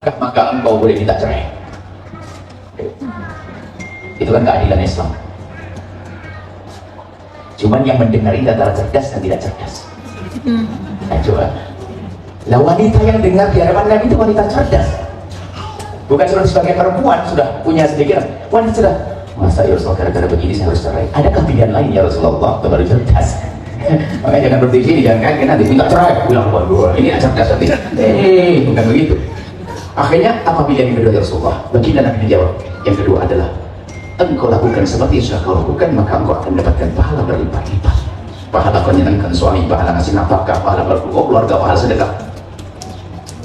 maka engkau boleh minta cerai. Itu kan keadilan Islam. Cuman yang mendengar ini antara cerdas dan tidak cerdas. Nah coba, lah wanita yang dengar di hadapan Nabi itu wanita cerdas. Bukan sudah sebagai perempuan sudah punya sedikit. Wanita sudah, masa ya Rasulullah gara-gara begini saya harus cerai. Adakah pilihan lain ya Rasulullah? Baru cerdas. Makanya jangan berpikir, jangan kaget nanti minta cerai. Bilang waduh ini cerdas nanti. Bukan begitu. Akhirnya apa pilihan yang kedua ya Rasulullah? Baginda Nabi menjawab, yang kedua adalah engkau lakukan seperti yang sudah kau lakukan, maka engkau akan mendapatkan pahala berlipat-lipat. Pahala kau menyenangkan suami, pahala ngasih nafkah, pahala berkeluarga, keluarga, pahala sedekah.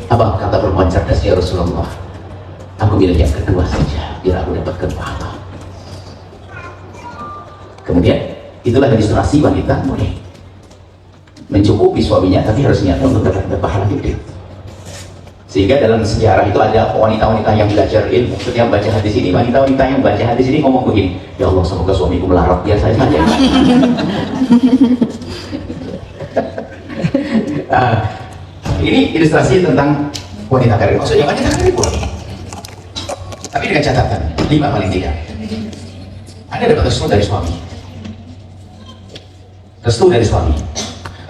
Apa kata perempuan cerdas ya Rasulullah? Aku pilih yang kedua saja, biar aku dapatkan pahala. Kemudian itulah ilustrasi wanita boleh mencukupi suaminya, tapi harus niat untuk mendapatkan pahala gede. Sehingga dalam sejarah itu ada wanita-wanita yang belajar ilmu. Setiap baca hadis ini, wanita-wanita yang baca hadis ini ngomong begini, ya Allah semoga suamiku melarat biar saya saja. Ini ilustrasi tentang wanita karir. Maksudnya wanita karir boleh, tapi dengan catatan 5 paling tidak. Ada dapat restu dari suami. Restu dari suami.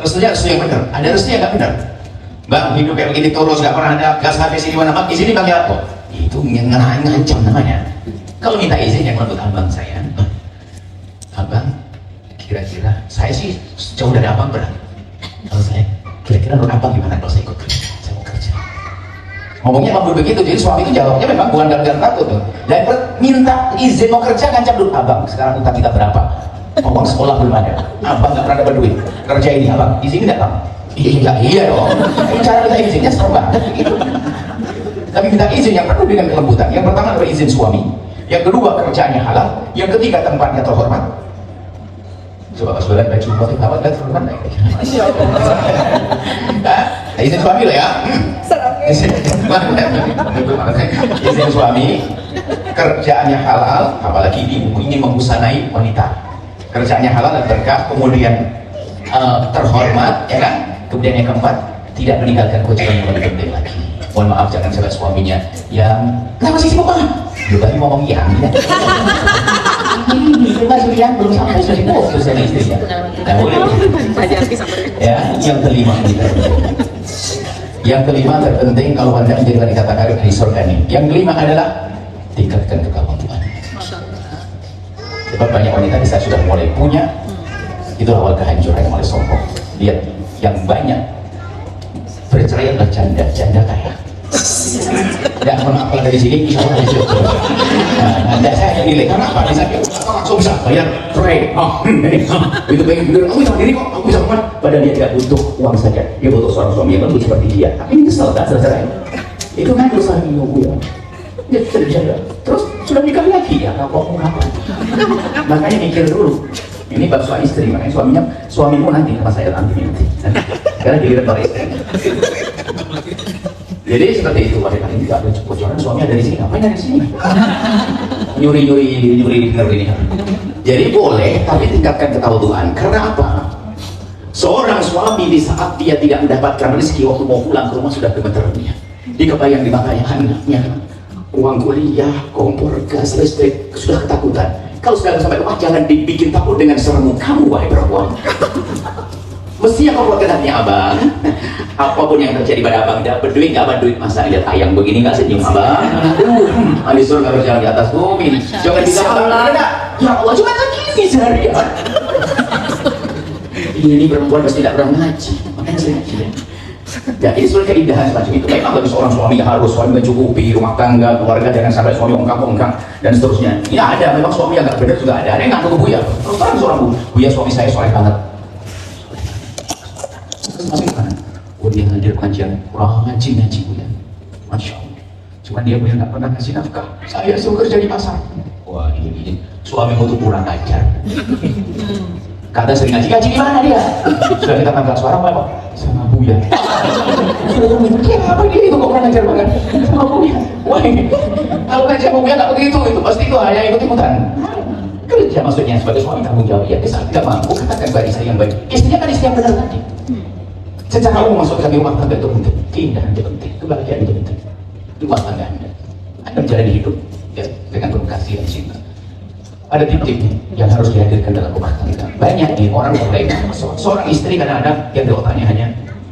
Restunya restu yang benar. Ada restu yang nggak benar. Bang, hidup kayak begini terus, gak pernah ada gas habis ini mana mak, di sini bang ya kok. Itu ngancam namanya. Kalau minta izin yang menurut abang saya, abang, kira-kira saya sih jauh dari abang berat. Kalau saya, kira-kira menurut abang gimana kalau saya ikut kerja? Saya mau kerja. Ngomongnya abang begitu, jadi suami itu jawabnya memang bukan gara-gara takut tuh. Dan minta izin mau kerja ngancam dulu, abang sekarang utang kita berapa? Uang sekolah belum ada, abang gak pernah dapat duit. Kerja ini abang, di sini datang. Iya dong. Cara minta izinnya serem banget begitu. Tapi minta izin yang penuh dengan kelembutan. Yang pertama adalah izin suami. Yang kedua kerjaannya halal. Yang ketiga tempatnya terhormat. Coba pas bulan baju pakai kawat dan terhormat naik. Izin suami lah ya. Izin suami. Kerjaannya halal. Apalagi ibu ingin membusanai wanita. Kerjaannya halal dan berkah. Kemudian terhormat, ya kan? Kemudian yang keempat, tidak meninggalkan kewajiban yang lebih penting lagi. Mohon maaf, jangan sampai suaminya yang kenapa sih sibuk banget? Lu tadi ngomong yang ya? Ini Mas Surian belum sampai sudah sibuk terus sama istrinya. Nah boleh. Ya, yang kelima yang kelima terpenting kalau Anda menjadi wanita karir di surga ini. Yang kelima adalah tingkatkan ketawaduan. Sebab banyak wanita di saat sudah mulai punya, itu awal kehancuran yang mulai sombong. Lihat yang banyak bercerai adalah janda kaya. Ya, mohon maaf dari sini, insya Allah dari sini. Nah, saya yang nilai, karena apa? Misalnya, langsung bisa bayar cerai. Itu pengen bener, aku bisa sendiri kok, aku bisa kemana? Padahal dia tidak butuh uang saja, dia butuh seorang suami yang lembut seperti dia. Tapi ini kesel, tak selesai. Itu kan urusan ibu ya. Dia sudah jaga. Terus sudah nikah lagi ya, kok mau kapan? Makanya mikir dulu. Ini bab suami istri, makanya suamimu nanti sama saya nanti. Karena giliran para istri. Jadi seperti itu, pada kali ini tidak ada bocoran suami ada di sini, ngapain ada di sini? Nyuri bener ini. Jadi boleh, tapi tingkatkan ketawaduan. Karena apa? Seorang suami di saat dia tidak mendapatkan rezeki waktu mau pulang ke rumah sudah gemeterannya. Dia kebayang dimakanya anaknya, uang kuliah, kompor, gas, listrik, sudah ketakutan. Kalau sudah sampai rumah jangan dibikin takut dengan seremu kamu wahai perempuan. Mestinya kau buat kenanya abang. Apapun yang terjadi pada abang, dapat duit nggak dapat duit, masa lihat ayam begini nggak senyum abang. Aduh, surga berjalan di atas bumi. Jangan bilang abang, ya Allah cuma segini seharian. Ini perempuan pasti tidak pernah ngaji, makanya saya ngaji. Ya ini sebenarnya keindahan semacam itu. Memang bagi seorang suami harus suami mencukupi rumah tangga, keluarga, jangan sampai suami ongkang-ongkang dan seterusnya. Ini ada, memang suami yang nggak benar juga ada. Ada yang ngaku ke Buya. Terus terang seorang Buya suami saya soleh banget. Masih mana? Oh dia hadir kajian, kurang ngaji Buya. Masya Allah. Cuman dia Buya nggak pernah ngasih nafkah. Saya suruh kerja di pasar. Wah ini suamimu tuh kurang ajar. Kata sering ngaji di mana dia? Sudah kita tangkap suara apa? Sama Buya. Sudah mikir apa dia itu kok kurang ajar banget? Sama Buya. Wah ini kalau ngaji sama Buya nggak begitu, itu pasti itu hanya ikut-ikutan. Kerja maksudnya sebagai suami tanggung jawab ya. Bisa tidak mampu katakan barisan yang baik. Istrinya kan istri yang benar tadi. Secara umum masuk ke rumah tangga itu penting, keindahan itu penting, kebahagiaan itu penting. rumah tangga Anda menjalani hidup ya, dengan penuh kasih dan cinta. Ada tip-tipnya yang harus dihadirkan dalam rumah tangga. Banyak nih orang mulai seorang istri kadang-kadang yang di otaknya hanya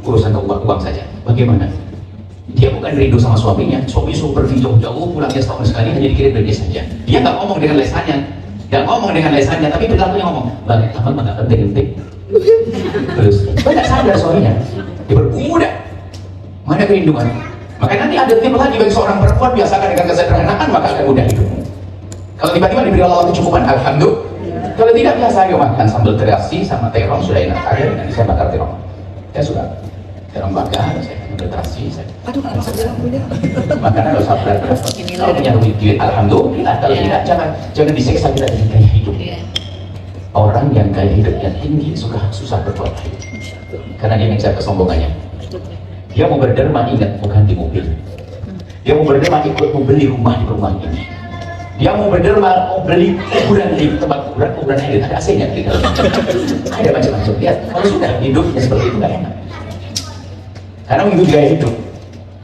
urusan uang saja. Bagaimana? Dia bukan rindu sama suaminya, suami suruh pergi jauh-jauh, pulangnya setahun sekali hanya dikirim dari dia saja. Dia nggak ngomong dengan lesannya, tapi perilakunya ngomong, balik amal nggak penting-penting. Terus banyak sadar suaminya, dia bermuda, mana kerinduan. Maka nanti ada tip lagi bagi seorang perempuan, biasakan dengan kesederhanaan maka akan mudah hidupmu. Kalau tiba-tiba diberi Allah kecukupan, alhamdulillah. Kalau tidak biasa, ayo makan sambal terasi sama terong sudah enak. Ada nanti saya bakar terong. Ya sudah, terong bakar, saya sambal terasi. Aduh, makanan harus sabar. Kalau punya duit, alhamdulillah. Kalau tidak, jangan disiksa kita dengan gaya hidup. Orang yang gaya hidupnya tinggi susah berbuat baik. Karena dia mengejar kesombongannya. Dia mau berderma ingat bukan di mobil. Dia mau berderma ikut membeli rumah di rumah ini. Dia mau berderma mau beli kuburan di tempat kuburan ada AC-nya di dalam. Ada macam-macam. Lihat, kalau sudah hidupnya seperti itu nggak enak. Karena mengikuti gaya hidup.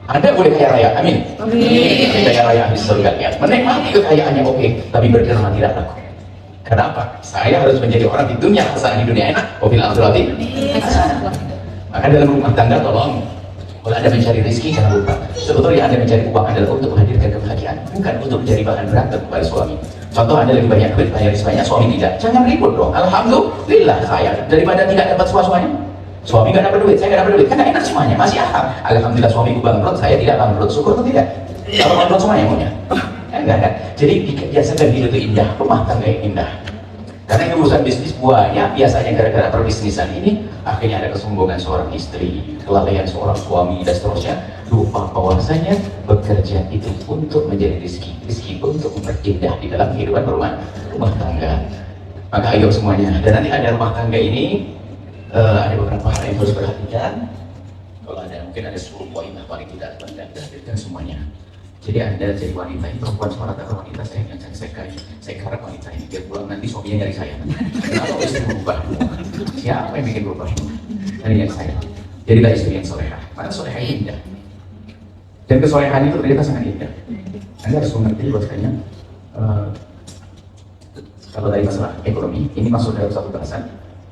Anda boleh kaya raya, amin. Amin. Kaya raya di surga, lihat. Menikmati kekayaannya oke, tapi berderma tidak laku. Kenapa? Saya harus menjadi orang di dunia hasanah, di dunia enak. Wabil akhirati hasanah. Maka dalam rumah tangga tolong, kalau Anda mencari rezeki jangan lupa. Sebetulnya Anda mencari uang adalah untuk menghadirkan kebahagiaan, bukan untuk menjadi bahan berantem kepada suami. Contoh Anda lebih banyak duit, bayar banyak, suami tidak. Jangan ribut dong. Alhamdulillah saya daripada tidak dapat suami. Suami nggak dapat duit, saya nggak dapat duit, kan enak semuanya. Masih aham. Alhamdulillah suamiku bangkrut, saya tidak bangkrut. Syukur atau tidak? Kalau bangkrut semuanya maunya. Enggak kan? Jadi biasakan hidup itu indah, rumah tangga yang indah. Karena ini urusan bisnis buahnya, biasanya gara-gara perbisnisan ini akhirnya ada kesombongan seorang istri, kelalaian seorang suami dan seterusnya. Lupa bahwasanya bekerja itu untuk menjadi rezeki untuk memperindah di dalam kehidupan rumah tangga. Maka ayo semuanya. Dan nanti ada rumah tangga ini ada beberapa hal yang harus perhatikan. Kalau ada mungkin ada 10 poin paling tidak dan semuanya. Jadi Anda jadi wanita ini, perempuan semata wanita, saya karep wanita ini, dia pulang nanti suaminya nyari saya. Kenapa istri berubah? Siapa yang bikin berubah? Nyari saya. Jadilah istri yang soleha. Karena soleha ini indah. Dan kesolehan itu ternyata sangat indah. Anda harus mengerti bahwasanya kalau dari masalah ekonomi, ini masuk dalam satu bahasan,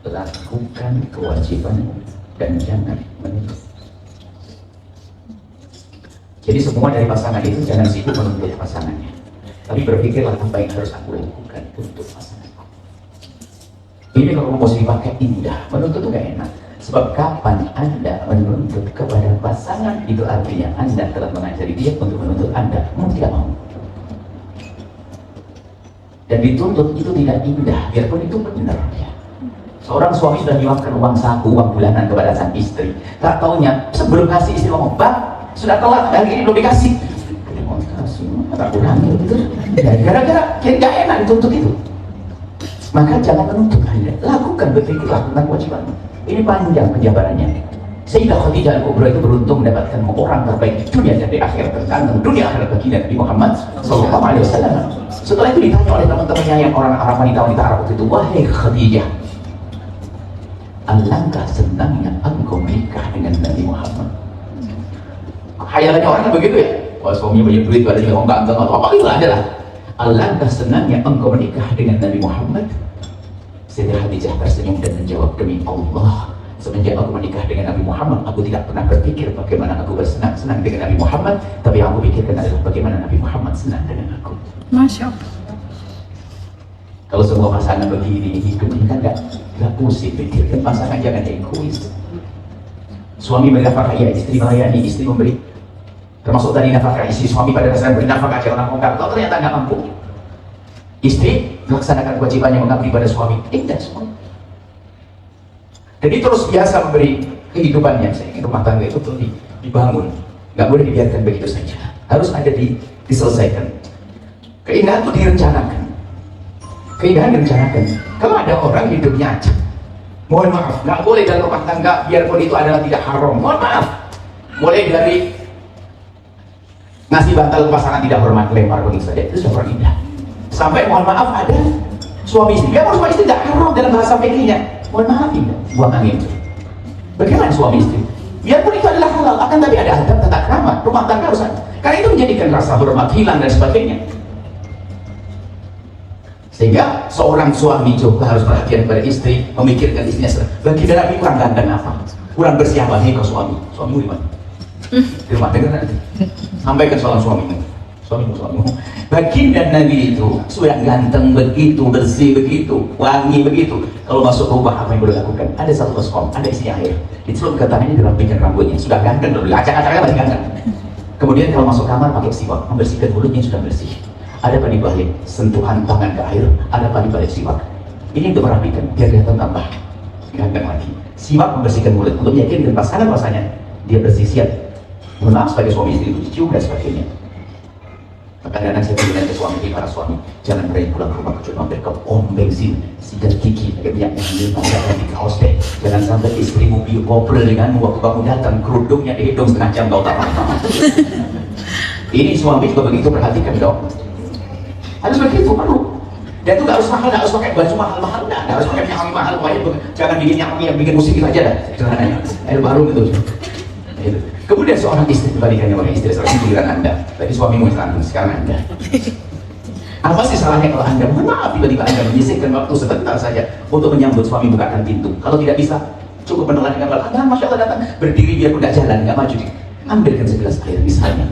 lakukan kewajiban dan jangan menuntut. Jadi semua dari pasangan itu jangan sibuk menuntut pasangannya, tapi berpikirlah apa yang harus aku lakukan untuk pasanganku. Ini kalau mau dipakai indah, menuntut itu gak enak. Sebab kapan Anda menuntut kepada pasangan, itu artinya Anda telah mengajari dia untuk menuntut Anda, mau tidak mau. Dan dituntut itu tidak indah, biarpun itu benar ya. Seorang suami sudah menyuapkan uang saku, uang bulanan kepada sang istri. Tak taunya sebelum kasih istri ngomong, "Bang, sudah telat, hari ini belum dikasih." Mau dikasih, tak kurangi gitu. Gara-gara kayak gak enak dituntut itu. Maka jangan menuntut Anda, lakukan, berpikirlah tentang kewajibanmu. Ini panjang penjabarannya. Sayyidah Khadijah Al-Kubra itu beruntung mendapatkan orang terbaik di dunia dan di akhirat, tergantung dunia akhirat bagi Nabi Muhammad SAW. Setelah itu ditanya oleh teman-temannya yang orang Arab, wanita Arab itu, "Wahai Khadijah, alangkah senangnya engkau menikah dengan Nabi Muhammad." Hayalannya orang kan begitu ya, wah suaminya banyak duit, badannya ganteng atau apa itu adalah. Alangkah senangnya engkau menikah dengan Nabi Muhammad. Sayyidah Khadijah tersenyum dan menjawab, "Demi Allah, semenjak aku menikah dengan Nabi Muhammad, aku tidak pernah berpikir bagaimana aku bersenang-senang dengan Nabi Muhammad, tapi yang aku pikirkan adalah bagaimana Nabi Muhammad senang dengan aku." Masya Allah. Kalau semua pasangan begini hidup ini kan gak pusing, pikirkan pasangan, jangan egois. Suami bernafkah, istri melayani, istri memberi. Termasuk tadi nafkah istri, suami pada dasarnya beri nafkah ke orang mungkar. Kalau ternyata nggak mampu, istri melaksanakan kewajibannya mengabdi pada suami. Indah semua. Jadi terus biasa memberi kehidupannya. Saya ingin rumah tangga itu perlu dibangun, nggak boleh dibiarkan begitu saja. Harus ada diselesaikan. Keindahan itu direncanakan. Keindahan direncanakan. Kalau ada orang hidupnya aja, mohon maaf, nggak boleh dalam rumah tangga, biarpun itu adalah tidak haram. Mohon maaf, mulai dari ngasih bantal ke pasangan tidak hormat, lempar begitu saja, itu sudah indah. Sampai mohon maaf ada suami istri, biarpun suami istri tidak haram dalam bahasa fikihnya, mohon maaf indah, buang angin. Bagaimana suami istri? Biarpun itu adalah halal, akan tapi ada adab tata krama, rumah tangga harus ada. Karena itu menjadikan rasa hormat hilang dan sebagainya. Sehingga seorang suami juga harus perhatian pada istri, memikirkan istrinya. Bagi Nabi kurang ganteng apa? Kurang bersih apa nih kalau suami? Suamimu di mana? Di rumah, dengar nanti. Sampaikan soal suamimu. Suamimu. Baginda Nabi itu sudah ganteng begitu, bersih begitu, wangi begitu. Kalau masuk rumah apa yang boleh lakukan? Ada satu baskom, ada isi air. Dicelupkan tangannya, dirapikan rambutnya. Sudah ganteng dulu. Acak-acaknya masih ganteng. Kemudian kalau masuk kamar pakai siwak, membersihkan mulutnya sudah bersih. Ada pada balik sentuhan tangan ke air, ada pada balik siwak. Ini untuk merapikan, biar kelihatan tambah ganteng lagi. Siwak membersihkan mulut untuk meyakinkan pasangan rasanya dia bersih siap. Mohon maaf sebagai suami istri itu dicium dan sebagainya. Kadang-kadang saya bilang ke suami, para suami, jangan pernah pulang ke rumah kecuali mampir ke pom bensin, sikat gigi, pakai minyak wangi, pakai di kaos deh. Jangan sampai istrimu ngobrol denganmu waktu kamu datang, kerudungnya di hidung setengah jam kau tak apa-apa. Ini suami juga begitu, perhatikan dong. Harus begitu, perlu. Dan itu gak harus mahal, gak harus pakai baju mahal-mahal, gak harus pakai minyak wangi mahal, jangan bikin minyak wangi yang bikin musik itu aja dah. Jangan aja, air baru gitu. Kemudian seorang istri kebalikannya oleh istri seorang giliran Anda. Tadi suamimu sekarang Anda. Apa sih salahnya kalau Anda, mohon maaf tiba-tiba Anda menyisihkan waktu sebentar saja untuk menyambut suami bukakan pintu. Kalau tidak bisa, cukup menolak dengan Anda, Masya Allah datang berdiri biar udah jalan, nggak maju. Ambilkan segelas air misalnya.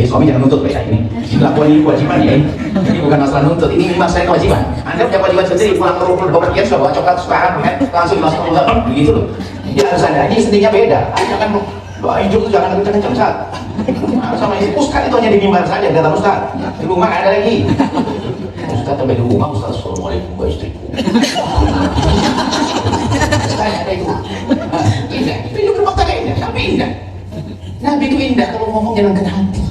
Suami jangan nuntut kayak ini. Lakukan ini kewajiban ya. Ini bukan masalah nuntut, ini masalah kewajiban. Anda punya kewajiban sendiri, pulang ke rumah bepergian sudah bawa coklat sekarang, langsung masuk ke rumah, begitu loh. Dia harus ada, ini sendirinya beda. Jangan doa hijau itu jangan kencang-kencang Ustaz. Sama istri Ustaz itu hanya di mimbar saja, kata Ustaz. Di rumah ada lagi. Ustaz sampai di rumah, Ustaz Assalamualaikum mbak istriku. Ustaz ada itu. Indah, itu juga rumah tangga indah, tapi indah. Nabi itu indah kalau ngomong jangan kena hati.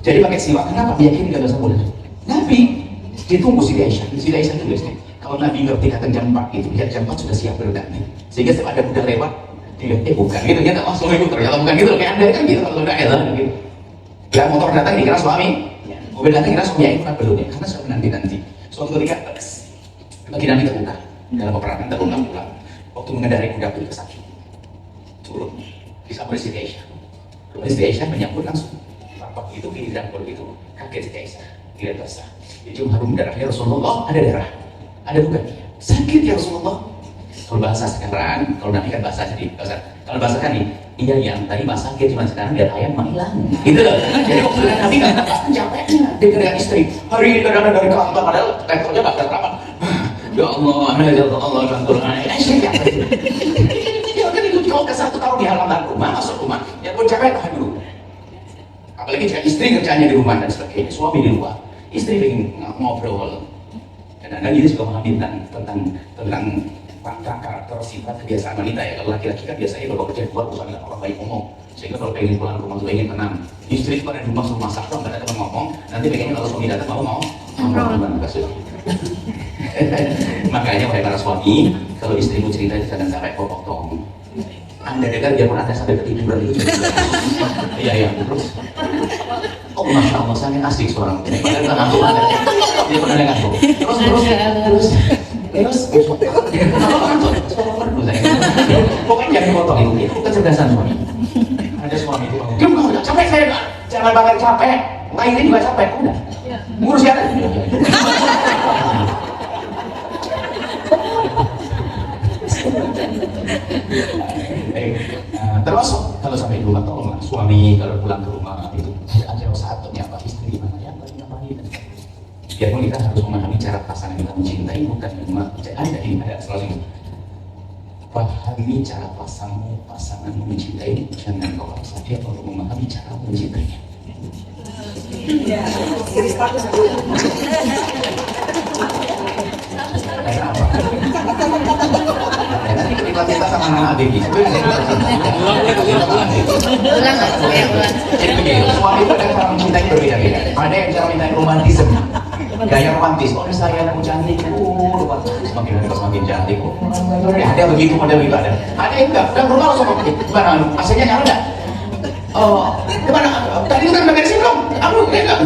Jadi pakai siwak, kenapa? Meyakini gak dosa mulut. Nabi ditunggu Siti Aisyah dulu istri. Kalau Nabi ngerti kata jam 4 itu, jam 4 sudah siap beredaknya. Sehingga setiap ada budak lewat, bukan gitu, dia tak langsung ikut ternyata bukan gitu, kayak Anda kan gitu, kalau udah elah gitu. Ya motor datang dikira suami, mobil datang dikira suami, ya itu kan belum ya, karena sudah nanti. Suatu ketika, bagi Nabi terbuka, dalam peperangan terulang-ulang, waktu mengendarai kuda itu sakit, turun, disambar Siti Aisyah. Siti Aisyah menyambut langsung, tampak itu giliran kalau itu, kaget Siti Aisyah, tidak basah. Dicium harum darahnya Rasulullah, ada darah, ada bukan? Sakit ya Rasulullah. Kalau bahasa sekarang, kalau Nabi kan bahasa jadi bahasa. Kalau bahasa kan nih, iya yang tadi bahasa sakit cuma sekarang dia ayam hilang, gitu loh. Jadi waktu Nabi nggak rasakan capeknya dia dengan istri. Hari ini kadang-kadang dari kantor padahal kantornya nggak ada apa. Ya Allah, ya Allah, kantornya. Siapa itu? Dia kan itu kalau ke satu tahun di halaman rumah, masuk rumah, ya pun capek tahan dulu. Apalagi jika istri kerjanya di rumah dan sebagainya, suami di luar, istri ingin ngobrol. Kadang-kadang ini juga memahami tentang karakter sifat kebiasaan wanita ya. Kalau laki-laki kan biasanya kalau kerja di luar bukan orang baik ngomong, sehingga kalau pengen pulang ke rumah tuh pengen tenang. Istri itu ada di rumah suruh masak dong, nggak ada teman ngomong, nanti pengennya kalau suami datang mau kasus. Makanya wahai para suami, kalau istrimu cerita jangan sampai potong. Anda dengar biarpun Anda sampai ketiduran itu. Iya terus. Oh Masya Allah, sangat asik suara ini. Padahal tak ngantuk banget. Dia pernah ngantuk. Terus pokoknya jangan dipotong itu kecerdasan suami. Ada suami itu bangun, capek saya Pak, jangan banget capek, lainnya juga capek, udah ngurus ya. Termasuk kalau sampai di rumah tolonglah suami kalau pulang ke rumah itu ada satunya apa istri gimana ya ngapain. Biarpun kita harus memahami cara pasangan kita mencintai, bukan cuma ada ini ada selalu pahami cara pasanganmu mencintai, jangan kau paksa dia untuk memahami cara mencintainya. Nanti ketika kita sama anak adik gitu, jadi begini, suami itu ada cara mencintai berbeda-beda. Ada yang cara mencintai romantisme, gaya romantis. Oh saya anakmu cantik, semakin hari semakin cantik. Ada begitu model itu ada. Ada yang enggak. Dan rumah langsung gimana? Aslinya nyala enggak? Oh, kemana? Tadi itu kan beresin belum? Aku enggak.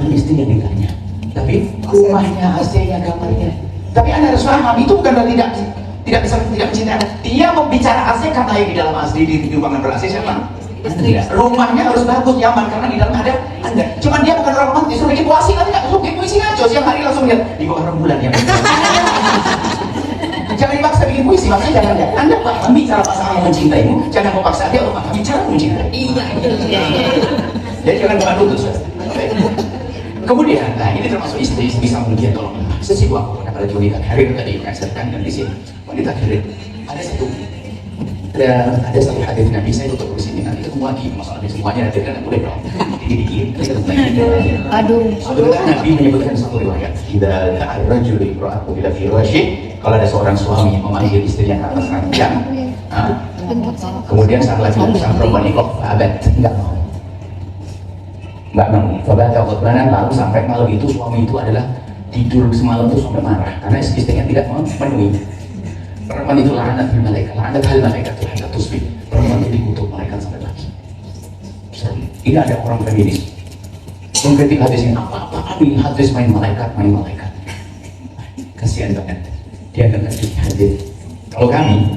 Istri yang ditanya. Tapi rumahnya, AC-nya, kamarnya. Tapi Anda harus paham, itu bukan berarti tidak mencintai Anda. Dia membicara AC karena yang di dalam AC di ruangan ber-AC siapa? Anda. Rumahnya harus bagus, nyaman, karena di dalam ada Anda. Cuman dia bukan orang romantis, suruh bikin puisi, nanti nggak suruh bikin puisi ngaco. Siang hari langsung lihat di bawah rembulan ya. Jangan dipaksa bikin puisi, maksudnya jangan ya. Anda pahami cara pasangan yang mencintaimu, jangan mau paksa dia untuk memahami cara mencintai. Iya. Jadi jangan bukan lutut. Kemudian, nah ini termasuk istri bisa melihat kalau sesi waktu, apalagi wanita karir tadi mengajarkan dan di sini wanita karir ada satu hadis Nabi, saya tutup di sini nanti ketemu lagi masalah semuanya nanti kan boleh dong dikit-dikit ketemu lagi. Aduh. Suatu Nabi menyebutkan satu riwayat, tidak ada rajul imra'atu bila firasyi, kalau ada seorang suami yang memanggil istrinya ke atas ranjang, kemudian saat lagi sang perempuan itu abad nggak mau, coba takut mana lalu sampai malam itu suami itu adalah tidur semalam itu sampai marah karena istrinya tidak memenuhi. Perempuan itu laknat hal malaikat terhadap tusbih. Perempuan itu dikutuk malaikat sampai pagi. Ini ada orang feminis mengkritik hadis ini, apa ini hadis main malaikat. Kasihan banget dia nggak ngerti hadis. Kalau kami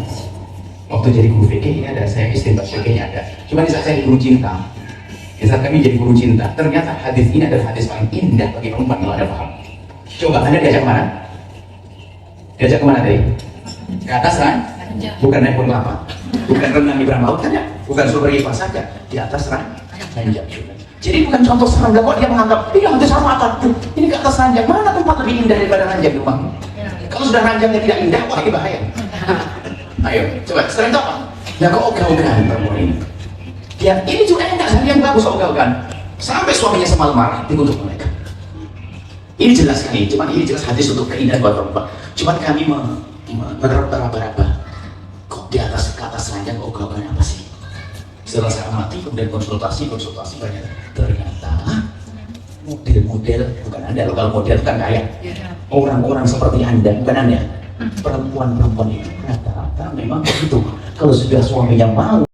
waktu jadi guru fikih ini ada, saya istinbat fikihnya ada. Cuma di saat saya guru cinta, di saat kami jadi guru cinta, ternyata hadis ini adalah hadis paling indah bagi perempuan kalau Anda paham. Coba Anda diajak kemana? Diajak kemana tadi? Ke atas kan? Bukan naik pun kelapa, bukan renang di Brahma kan ya? Bukan suruh pergi pas saja, di atas ranjang. Jadi bukan contoh serangga kok dia menganggap ini hantu sarmatan, ini ke atas ranjang, mana tempat lebih indah daripada ranjang di rumahmu? Kalau sudah ranjangnya tidak indah, wah ini bahaya. Ayo, coba sering apa? Ya kok ogah-ogahan perempuan ini. Ya ini juga enak, yang bagus ogah-ogahan. Sampai suaminya semalam marah, dikutuk mereka. Ini jelas sekali, cuman ini jelas hadis untuk keindahan buat perempuan. Cuman kami meraba-raba kok di atas ke atas ranjang ogah-ogahan apa sih? Setelah saya amati kemudian konsultasi banyak, ternyata model-model bukan Anda, kalau model kan kayak orang-orang seperti Anda, bukan Anda. Perempuan-perempuan itu rata-rata memang begitu. Kalau sudah suaminya mau